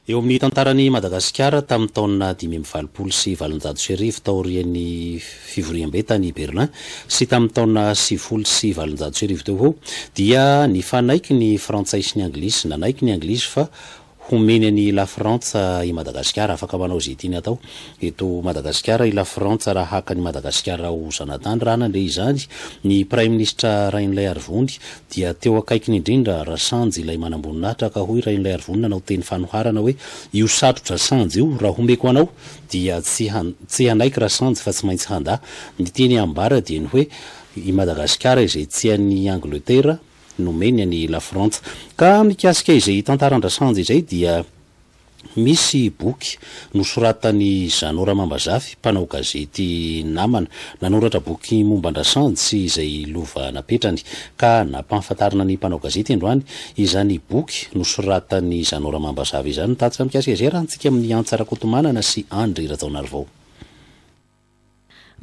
Eo amin'ny tantarany Madagasikara tamin'ny taona 2024 taorian'ny fivoriam-betany Berlin sy tamin'ny taona 2024 teo dia nifanaiky ny frantsay sy ny anglisy, nanaiky ny anglisy fa homeny ny la Frantsa i Madagasikara afaka manao zay tiany atao eto Madagasikara i la Frantsa raha haka ny Madagasikara ho zanatany raha nandray izany ny prime ministre Rainilay Arivony dia teo akaikiny indrindra Rasanjy ilay manamboninahitra ka hoy Rainilay Arivony nanao teny fanoharana hoe io satrotra Rasanjy io raha homeko anao dia tsy hanaiky Rasanjy fa tsy maintsy handa ny teny ambara dia ny hoe i Madagasikara izay tian'ny Angleterre nomeny ny la Frantsa ka mikasika izay tantaran-Rasanjy izay dia misy boky nosoratany Zanora Mambazafy mpanao gazety namana nanoratra boky momban-Rasanjy sy izay lova napetrany ka nampahafantarina ny mpanao gazety androany izany boky nosoratany Zanora Mambazafy izany tatsika mikasika izay raha antsika amin'ny Antsara Kotomanana sy Andry Rajaonarivao.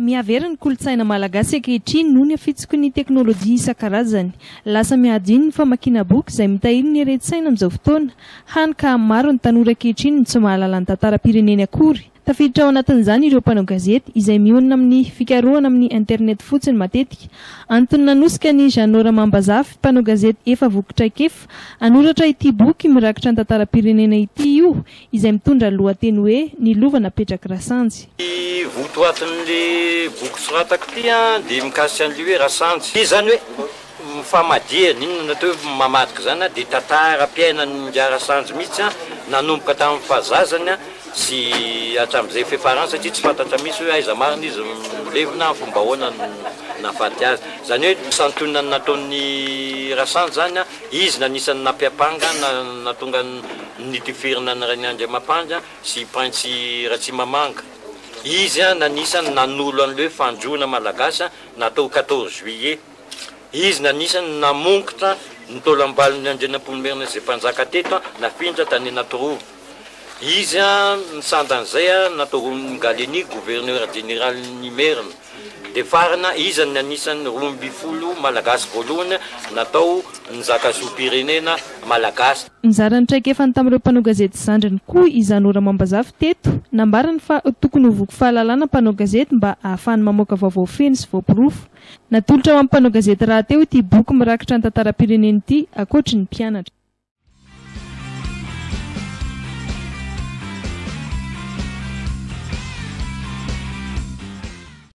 Miaveriny kolotsaina malagasy ankehitriny noho ny afitsoko ny teknôlôjia isan-karazany. Lasa miadiny ny famakiana boky izay mitahiry ny haren-tsaina amin'izao fotoana, hany ka maro ny tanora ankehitriny tsy mahalala ny tantaram-pireneny akory. Tafiditra ao anatin'izany ireo mpanao gazety izay mionona amin'ny fikarohana amin'ny internet fotsiny matetika. Antony nanosika ny Zanora Mambazafy, mpanao gazety efa vokitraikefa, anoratra ity boky mirakitra ny tantaram-pirenena ity io izay mitondra lohateny hoe ny lova napetraky Rasanjy. Votoatin'le boky soratako ity dia mikasika an'le hoe Rasanjy. Izany hoe mifamadia ninona natao mamadika zany dia tantaram-piainan'ny Rasanjy mihitsy nanomboka tamin'ny fahazazany sy hatramin'izay fiafarany satria tsy fantatra misy hoe aiza marina izy milevina fomba ahoana nafaty azy. Zany hoe santonana nataon'ny Rasanjy zany izy nanisany nampiapanga natonga nitifirina ny Rainandriamampandra sy Prince Ratsimamanga. Izy nanisany nanolo an'le fanjoana malagasy natao 14 juillet. Izy nanisany namongotra nitolo ambalin'ny Andrianampoinimerina izay mpanjaka teto nafindra tany Natorovo. Izy nisandan'izay natao Galeny gouverneur général Merina. Dia farana izy nanisany 12 malagasy voalohany natao nizaka zoam-pirenena malagasy. Mizara ny traikefa tamin'ireo mpanao gazety zandriny koa i Zanora Mambazafy teto, nambarany fa tokony ho voky fahalalana mpanao gazety mba ahafahany mamoaka vaovao feno sy voaporofo. Natolotra ho amin'ny mpanao gazety rahateo ity boky mirakitra ny tantaram-pireneny ity ankoatry ny mpianatra.